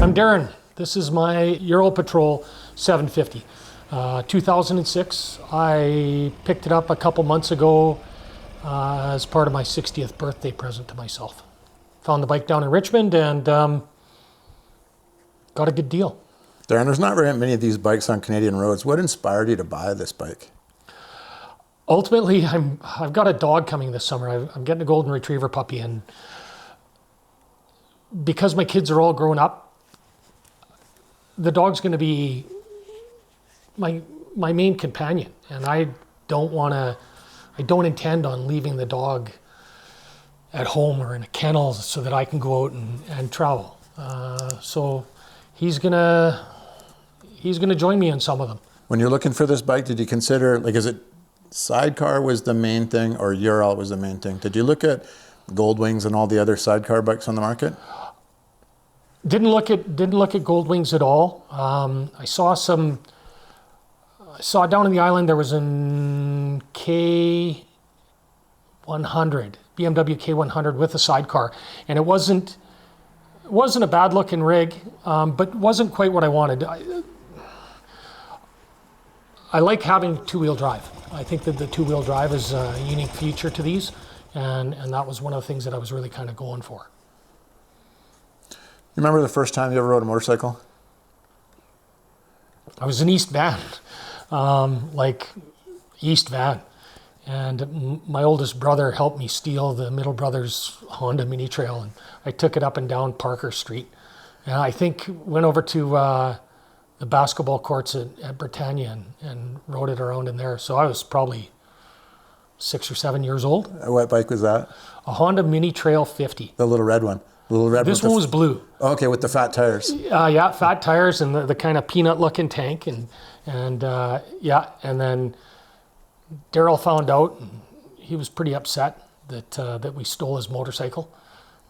I'm Darren. This is my Ural Patrol 750. 2006. I picked it up a couple months ago as part of my 60th birthday present to myself. Found the bike down in Richmond and got a good deal. Darren, there's not very many of these bikes on Canadian roads. What inspired you to buy this bike? Ultimately, I've got a dog coming this summer. I'm getting a golden retriever puppy, and because my kids are all grown up, the dog's going to be my main companion, and I don't intend on leaving the dog at home or in a kennel so that I can go out and travel. So he's gonna join me in some of them. When you're looking for this bike, did you consider, like, is it sidecar was the main thing or Ural was the main thing? Did you look at Goldwings and all the other sidecar bikes on the market? Didn't look at Goldwings at all. I saw down in the island there was an K100, BMW K100 with a sidecar, and it wasn't a bad looking rig, but wasn't quite what I wanted. I like having two-wheel drive. I think that the two-wheel drive is a unique feature to these, and that was one of the things that I was really kind of going for. You remember the first time you ever rode a motorcycle? I was in East Van, East Van. And my oldest brother helped me steal the middle brother's Honda Mini Trail, and I took it up and down Parker Street. And I think went over to the basketball courts at Britannia and rode it around in there. So I was probably 6 or 7 years old. What bike was that? A Honda Mini Trail 50. The little red one. This one was blue. Okay, with the fat tires. Yeah, fat tires and the kind of peanut-looking tank, and then Darren found out, and he was pretty upset that we stole his motorcycle.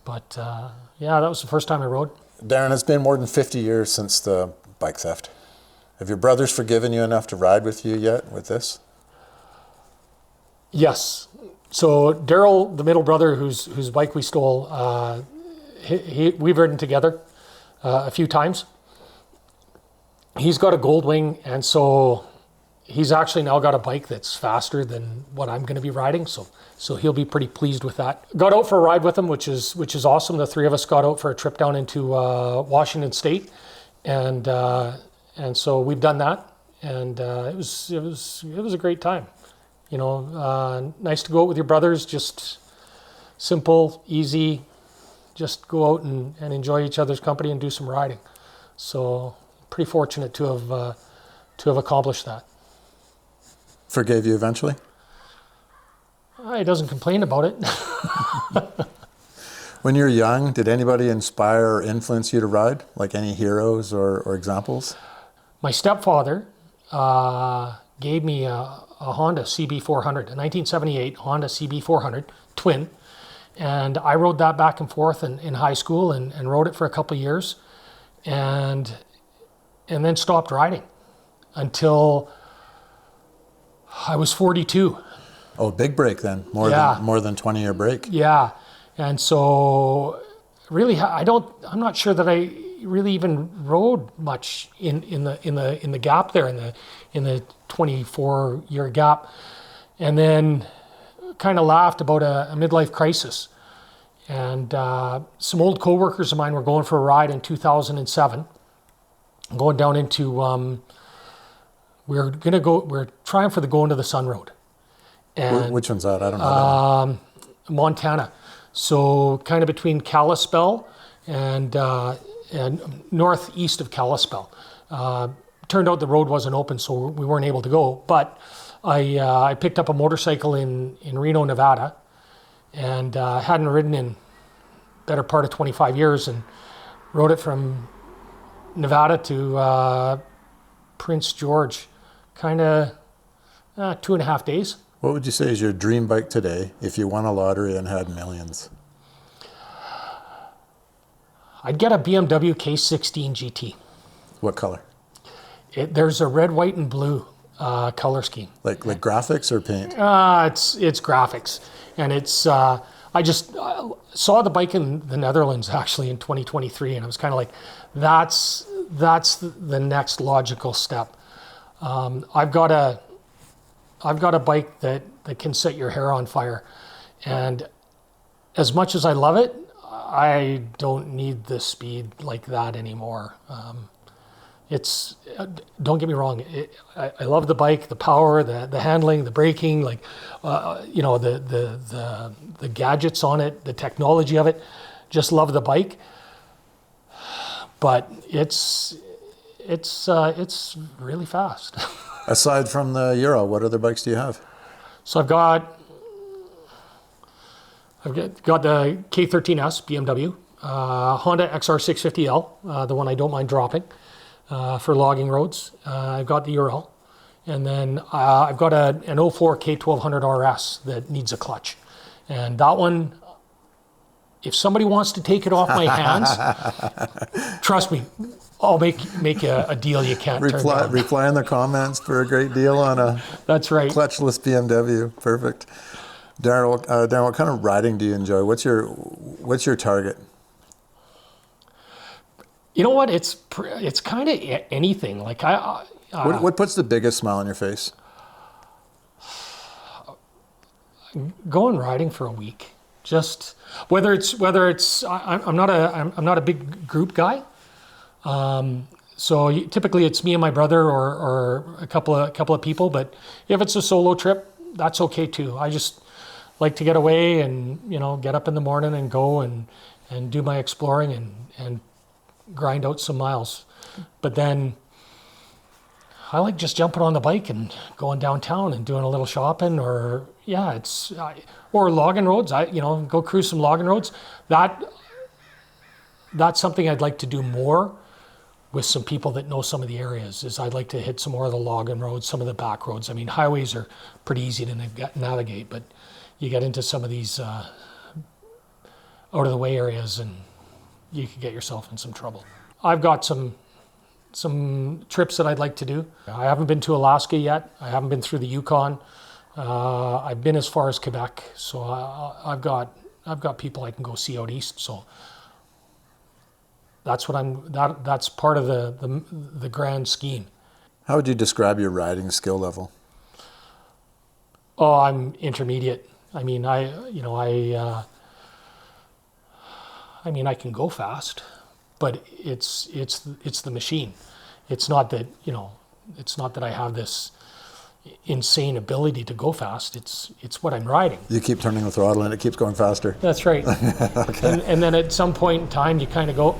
But yeah, that was the first time I rode. Darren, it's been more than 50 years since the bike theft. Have your brothers forgiven you enough to ride with you yet with this? Yes. So Daryl, the middle brother whose bike we stole, we've ridden together a few times. He's got a Goldwing, and so he's actually now got a bike that's faster than what I'm going to be riding. So he'll be pretty pleased with that. Got out for a ride with him, which is awesome. The three of us got out for a trip down into Washington State, and so we've done that, and it was a great time. You know, nice to go out with your brothers. Just simple, easy. Just go out and enjoy each other's company and do some riding. So pretty fortunate to have accomplished that. Forgave you eventually? He doesn't complain about it. When you were young, did anybody inspire or influence you to ride? Like any heroes or examples? My stepfather gave me a Honda CB400, a 1978 Honda CB400 twin. And I rode that back and forth in high school and rode it for a couple of years and then stopped riding until I was 42. Oh, big break then. More than 20-year break. Yeah. And so really I'm not sure that I really even rode much in the gap there, in the 24-year gap. And then kind of laughed about a midlife crisis. And some old coworkers of mine were going for a ride in 2007, going down into, we're trying for the Going to the Sun Road. And, which one's that? I don't know. Montana. So kind of between Kalispell and northeast of Kalispell. Turned out the road wasn't open, so we weren't able to go. But I picked up a motorcycle in Reno, Nevada, and hadn't ridden in better part of 25 years, and rode it from Nevada to Prince George, kind of 2.5 days. What would you say is your dream bike today if you won a lottery and had millions? I'd get a BMW K16 GT. What color? There's a red, white, and blue color scheme. Like graphics or paint? It's graphics, and it's I just saw the bike in the Netherlands actually in 2023, and I was kind of like, that's the next logical step. I've got a bike that can set your hair on fire, and as much as I love it, I don't need the speed like that anymore. It's don't get me wrong. I love the bike, the power, the handling, the braking, like the gadgets on it, the technology of it. Just love the bike, but it's really fast. Aside from the Ural, what other bikes do you have? So I've got the K13S BMW, Honda XR650L, the one I don't mind dropping. For logging roads. I've got the Ural, and then I've got an 04 K1200 RS that needs a clutch. And that one, if somebody wants to take it off my hands, trust me, I'll make a deal you can't turn down. Reply in the comments for a great deal on a That's right. clutchless BMW. Perfect. Darren, what kind of riding do you enjoy? What's your target? You know what? It's kind of anything. Like What puts the biggest smile on your face? Going riding for a week. Just whether it's I'm not a big group guy. So typically it's me and my brother or a couple of people. But if it's a solo trip, that's okay too. I just like to get away and get up in the morning and go and do my exploring and grind out some miles. But then I like just jumping on the bike and going downtown and doing a little shopping, or logging roads. Go cruise some logging roads. That's something I'd like to do more with some people that know some of the areas. Is I'd like to hit some more of the logging roads, some of the back roads. I mean, highways are pretty easy to navigate, but you get into some of these out of the way areas and you could get yourself in some trouble. I've got some trips that I'd like to do. I haven't been to Alaska yet. I haven't been through the Yukon. I've been as far as Quebec, so I've got people I can go see out east. So that's that's part of the grand scheme. How would you describe your riding skill level? Oh, I'm intermediate. I mean, I can go fast, but it's the machine. It's not that I have this insane ability to go fast. It's what I'm riding. You keep turning the throttle and it keeps going faster. That's right. Okay. And then at some point in time, you kind of go,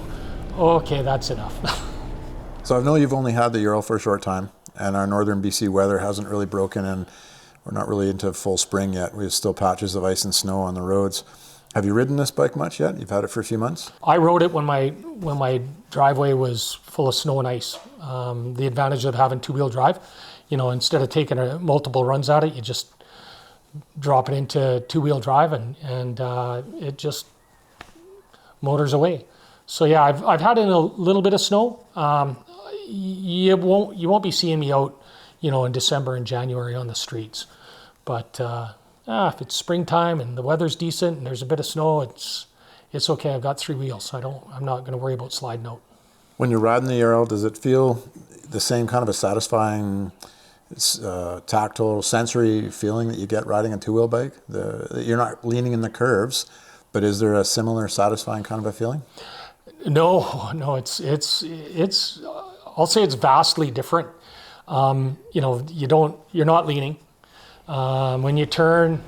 oh, okay, that's enough. So I know you've only had the Ural for a short time, and our northern BC weather hasn't really broken in. We're not really into full spring yet. We have still patches of ice and snow on the roads. Have you ridden this bike much yet? You've had it for a few months? I rode it when my driveway was full of snow and ice. The advantage of having two-wheel drive, instead of taking multiple runs at it, you just drop it into two-wheel drive and it just motors away. So yeah, I've had it in a little bit of snow. You won't be seeing me out, in December and January on the streets, but if it's springtime and the weather's decent and there's a bit of snow, it's okay. I've got three wheels, so I'm not going to worry about sliding out. When you're riding the Ural, does it feel the same kind of a satisfying, tactile, sensory feeling that you get riding a two-wheel bike? You're not leaning in the curves, but is there a similar satisfying kind of a feeling? No, it's I'll say it's vastly different. You're not leaning. When you turn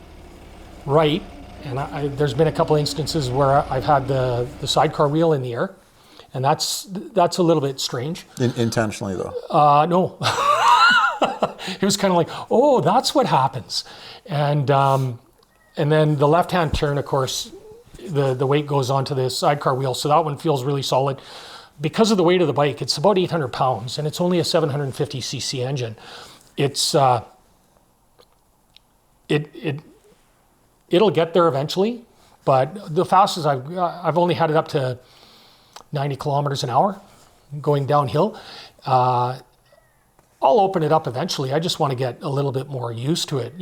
right, and there's been a couple instances where I've had the sidecar wheel in the air, and that's a little bit strange. Intentionally though? No. It was kind of like, oh, that's what happens. And then the left-hand turn, of course, the weight goes onto the sidecar wheel, so that one feels really solid. Because of the weight of the bike, it's about 800 pounds, and it's only a 750cc engine. It'll get there eventually, but the fastest I've only had it up to 90 kilometers an hour going downhill. I'll open it up eventually. I just want to get a little bit more used to it.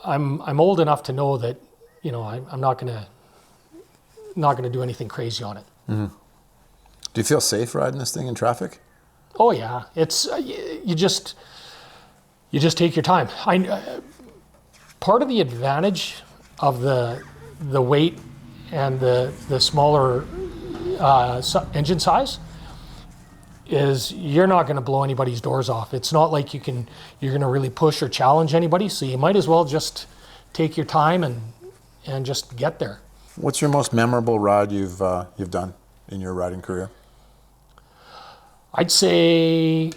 I'm old enough to know that, you know, I'm not gonna do anything crazy on it. Do you feel safe riding this thing in traffic? Oh yeah, it's you just take your time. Part of the advantage of the weight and the smaller engine size is you're not going to blow anybody's doors off. It's not like you're going to really push or challenge anybody. So you might as well just take your time and just get there. What's your most memorable ride you've done in your riding career? I'd say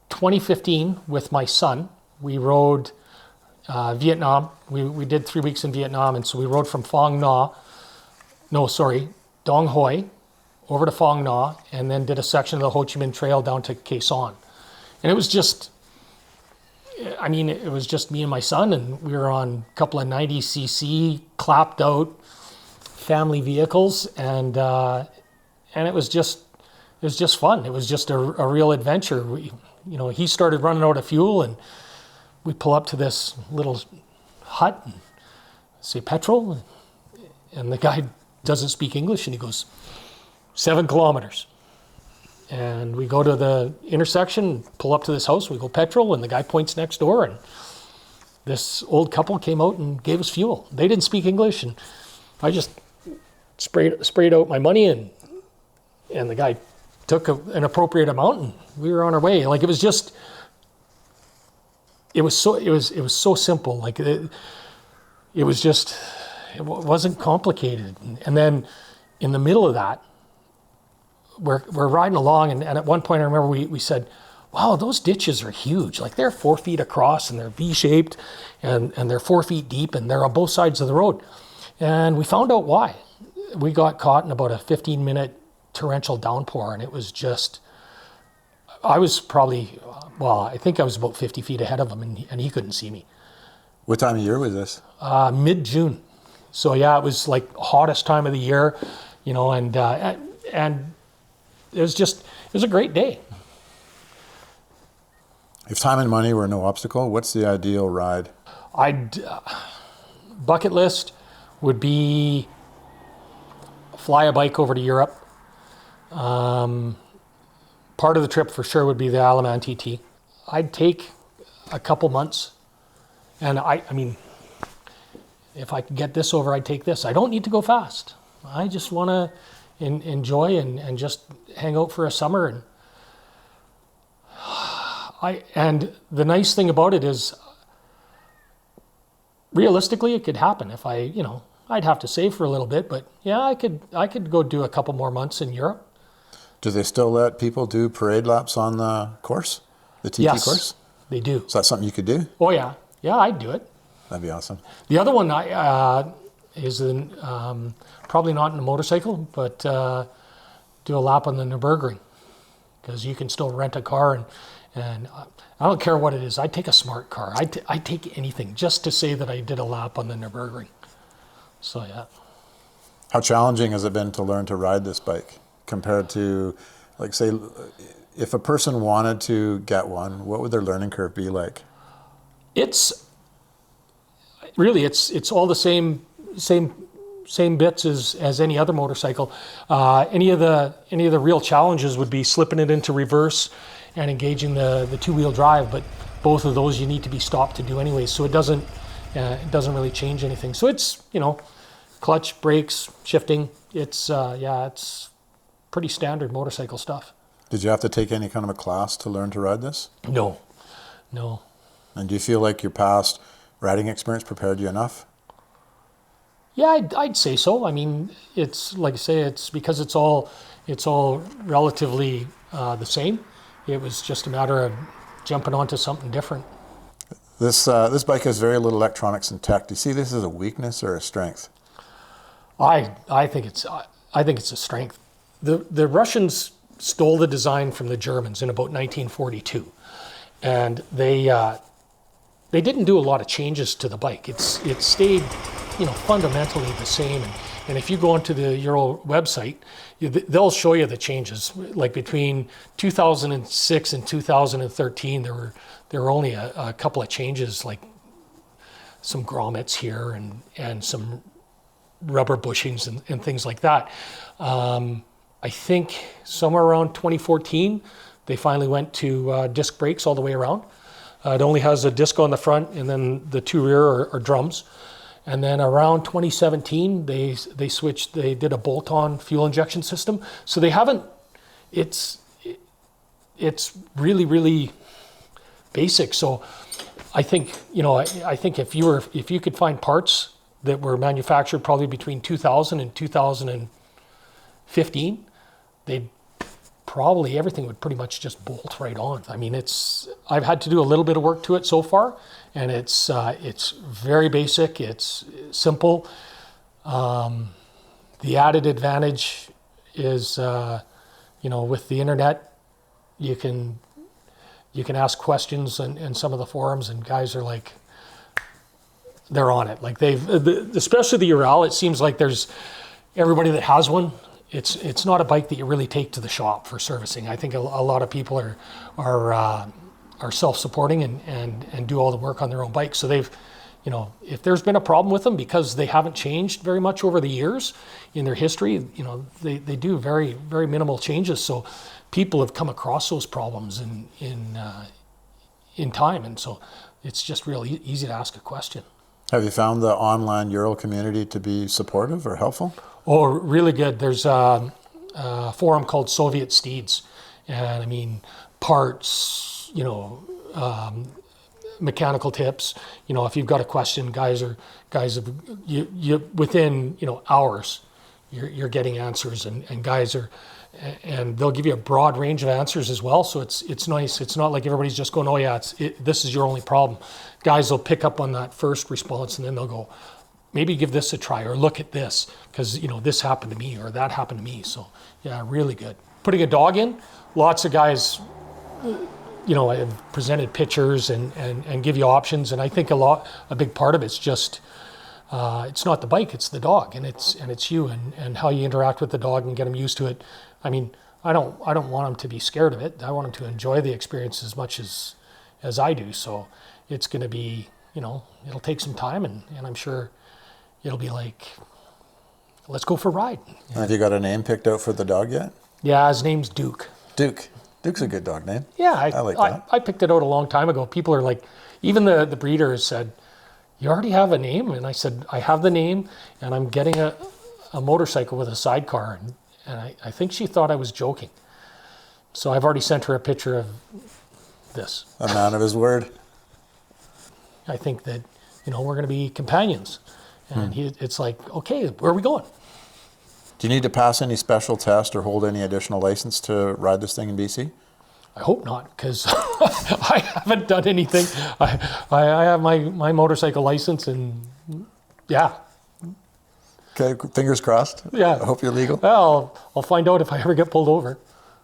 2015 with my son. We rode Vietnam. We did 3 weeks in Vietnam, and so we rode from Dong Hoi over to Phong Nha, and then did a section of the Ho Chi Minh Trail down to Quai Son. And it was just me and my son, and we were on a couple of 90cc clapped out family vehicles, and it was just fun. It was just a real adventure. He started running out of fuel, and we pull up to this little hut and say petrol, and the guy doesn't speak English, and he goes, 7 kilometers. And we go to the intersection, pull up to this house, we go petrol, and the guy points next door, and this old couple came out and gave us fuel. They didn't speak English, and I just sprayed out my money, and the guy took an appropriate amount, and we were on our way. Like, it was so simple. Like, it wasn't complicated. And then in the middle of that, we're riding along, and at one point I remember we said, wow, those ditches are huge. Like, they're 4 feet across, and they're V-shaped, and they're 4 feet deep, and they're on both sides of the road. And we found out why. We got caught in about a 15-minute torrential downpour, and it was just, I think I was about 50 feet ahead of him, and he couldn't see me. What time of year was this? Mid-June. So yeah, it was like hottest time of the year, and it was a great day. If time and money were no obstacle, what's the ideal ride? Bucket list would be fly a bike over to Europe. Part of the trip for sure would be the Alaman TT. I'd take a couple months, and I mean, if I could get this over, I'd take this. I don't need to go fast. I just want to enjoy and just hang out for a summer. And the nice thing about it is, realistically, it could happen if I'd have to save for a little bit, but yeah, I could go do a couple more months in Europe. Do they still let people do parade laps on the course, the TT yes, course? They do. Is that something you could do? Oh yeah, I'd do it. That'd be awesome. The other one is probably not in a motorcycle, but do a lap on the Nürburgring, because you can still rent a car, and I don't care what it is. I'd take a smart car. I'd take anything just to say that I did a lap on the Nürburgring. So yeah. How challenging has it been to learn to ride this bike compared to, like, say, if a person wanted to get one, what would their learning curve be like? It's all the same bits as any other motorcycle. Any of the real challenges would be slipping it into reverse and engaging the two-wheel drive, but both of those you need to be stopped to do anyway, so it doesn't really change anything. So it's, clutch, brakes, shifting, it's pretty standard motorcycle stuff. Did you have to take any kind of a class to learn to ride this? No. And do you feel like your past riding experience prepared you enough? Yeah, I'd say so. I mean, it's like I say, it's because it's all relatively the same. It was just a matter of jumping onto something different. This bike has very little electronics and tech. Do you see this as a weakness or a strength? I think it's a strength. The Russians stole the design from the Germans in about 1942, and they didn't do a lot of changes to the bike. It stayed, fundamentally the same, And if you go onto the Ural website, they'll show you the changes. Like between 2006 and 2013, there were only a couple of changes, like some grommets here and some rubber bushings and things like that. I think somewhere around 2014, they finally went to disc brakes all the way around. It only has a disc on the front, and then the two rear are drums. And then around 2017, they switched. They did a bolt-on fuel injection system. So they haven't. It's really, really basic. So I think, I think if you could find parts that were manufactured probably between 2000 and 2015, they'd probably, everything would pretty much just bolt right on. I mean, I've had to do a little bit of work to it so far, and it's very basic, it's simple. The added advantage is, with the internet, you can ask questions in some of the forums, and guys are like, they're on it. Like especially the Ural, it seems like there's everybody that has one. It's not a bike that you really take to the shop for servicing. I think a lot of people are self-supporting and do all the work on their own bike. So they've, if there's been a problem with them because they haven't changed very much over the years in their history, they do very, very minimal changes. So people have come across those problems in time, and so it's just really easy to ask a question. Have you found the online Ural community to be supportive or helpful? Oh, really good. There's a forum called Soviet Steeds, and I mean parts, mechanical tips. If you've got a question, guys have within hours, you're getting answers, and guys are, and they'll give you a broad range of answers as well. So it's nice. It's not like everybody's just going, oh yeah, this is your only problem. Guys will pick up on that first response, and then they'll go, maybe give this a try, or look at this, because this happened to me or that happened to me. So yeah, really good. Putting a dog in, lots of guys, have presented pictures and give you options. And I think a big part of it's just, it's not the bike, it's the dog, and it's you and how you interact with the dog and get them used to it. I mean, I don't want them to be scared of it. I want them to enjoy the experience as much as I do. So it's going to be, it'll take some time, and I'm sure it'll be like, let's go for a ride. Have you got a name picked out for the dog yet? Yeah, his name's Duke. Duke's a good dog name. Yeah, I like that. I picked it out a long time ago. People are like, even the breeder has said, you already have a name? And I said, I have the name, and I'm getting a motorcycle with a sidecar. And I think she thought I was joking. So I've already sent her a picture of this. A man of his word. I think that, we're going to be companions. And it's like, okay, where are we going? Do you need to pass any special test or hold any additional license to ride this thing in BC? I hope not, because I haven't done anything. I have my motorcycle license, and yeah. Okay, fingers crossed. Yeah. I hope you're legal. Well, I'll find out if I ever get pulled over.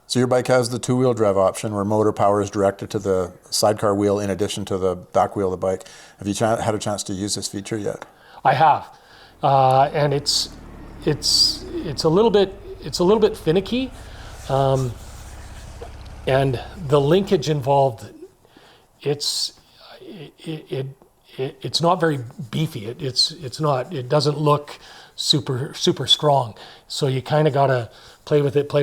So your bike has the two-wheel drive option where motor power is directed to the sidecar wheel in addition to the back wheel of the bike. Have you had a chance to use this feature yet? I have, and it's a little bit finicky, and the linkage involved, it's not very beefy. It doesn't look super strong. So you kind of gotta play with it,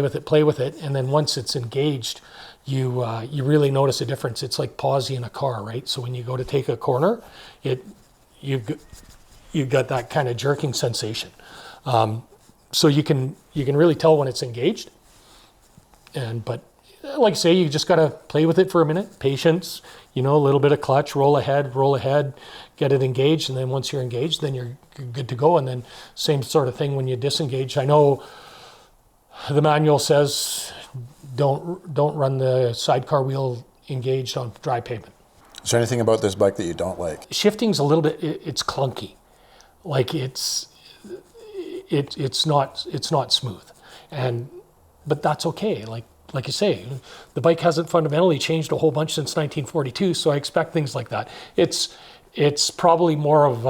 and then once it's engaged, you really notice a difference. It's like pausing a car, right? So when you go to take a corner, you've got that kind of jerking sensation. So you can really tell when it's engaged. But like I say, you just got to play with it for a minute. Patience, a little bit of clutch, roll ahead, get it engaged. And then once you're engaged, then you're good to go. And then same sort of thing when you disengage. I know the manual says don't run the sidecar wheel engaged on dry pavement. Is there anything about this bike that you don't like? Shifting's a little bit, it's clunky. Like it's not smooth, but that's okay. Like you say, the bike hasn't fundamentally changed a whole bunch since 1942, so I expect things like that. It's probably more of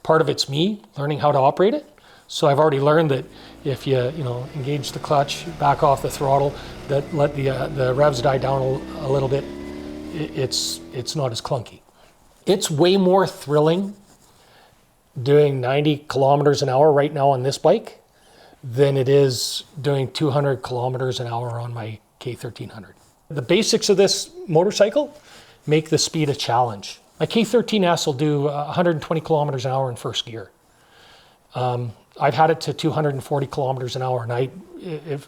part part of it's me learning how to operate it. So I've already learned that if you engage the clutch, back off the throttle, that let the revs die down a little bit, it's not as clunky. It's way more thrilling doing 90 kilometers an hour right now on this bike than it is doing 200 kilometers an hour on my K1300. The basics of this motorcycle make the speed a challenge. My K13S will do 120 kilometers an hour in first gear. I've had it to 240 kilometers an hour, and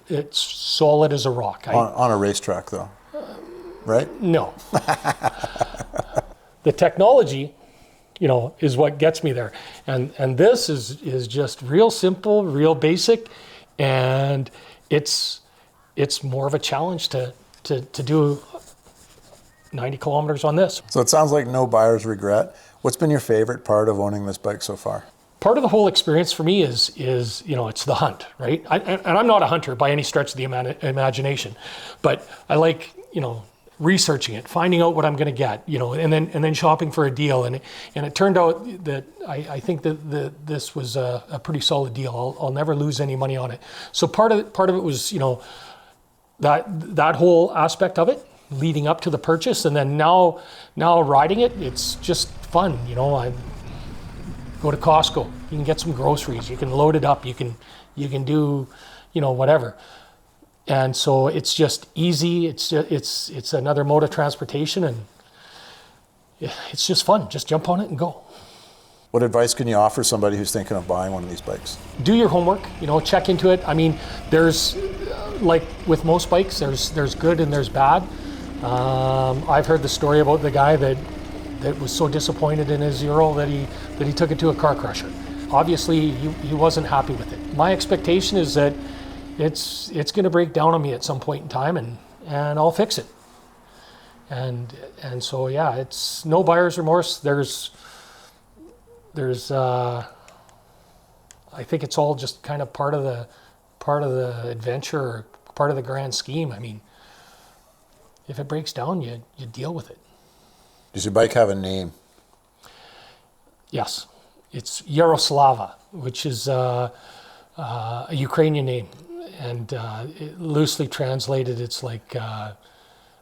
it's solid as a rock. On a racetrack, though, right? No. The technology, is what gets me there, and this is just real simple, real basic, and it's more of a challenge to do 90 kilometers on this. So it sounds like no buyer's regret. What's been your favorite part of owning this bike so far? Part of the whole experience for me is it's the hunt, right? And I'm not a hunter by any stretch of the imagination, but I like, researching it, finding out what I'm going to get, and then shopping for a deal. And it turned out that I think that this was a pretty solid deal. I'll never lose any money on it. So part of it was, that whole aspect of it leading up to the purchase, and then now riding it, it's just fun. I go to Costco, you can get some groceries, you can load it up, you can do, whatever. And so it's just easy. It's another mode of transportation, and it's just fun. Just jump on it and go. What advice can you offer somebody who's thinking of buying one of these bikes? Do your homework, check into it. I mean, there's, like with most bikes, there's good and there's bad. I've heard the story about the guy that was so disappointed in his Ural that he took it to a car crusher. Obviously, he wasn't happy with it. My expectation is that it's going to break down on me at some point in time, and I'll fix it. And so yeah, it's no buyer's remorse. There's I think it's all just kind of part of the adventure, or part of the grand scheme. I mean, if it breaks down, you deal with it. Does your bike have a name? Yes, it's Yaroslava, which is a Ukrainian name, and loosely translated, it's like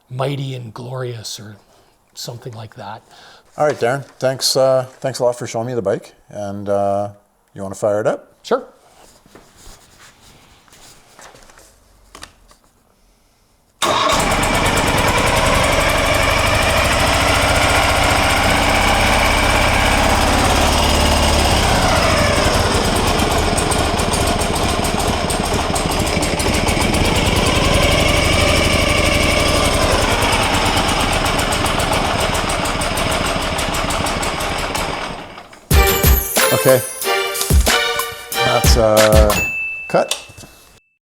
mighty and glorious, or something like that. All right, Darren, thanks a lot for showing me the bike, and you want to fire it up? Sure. Okay, that's cut.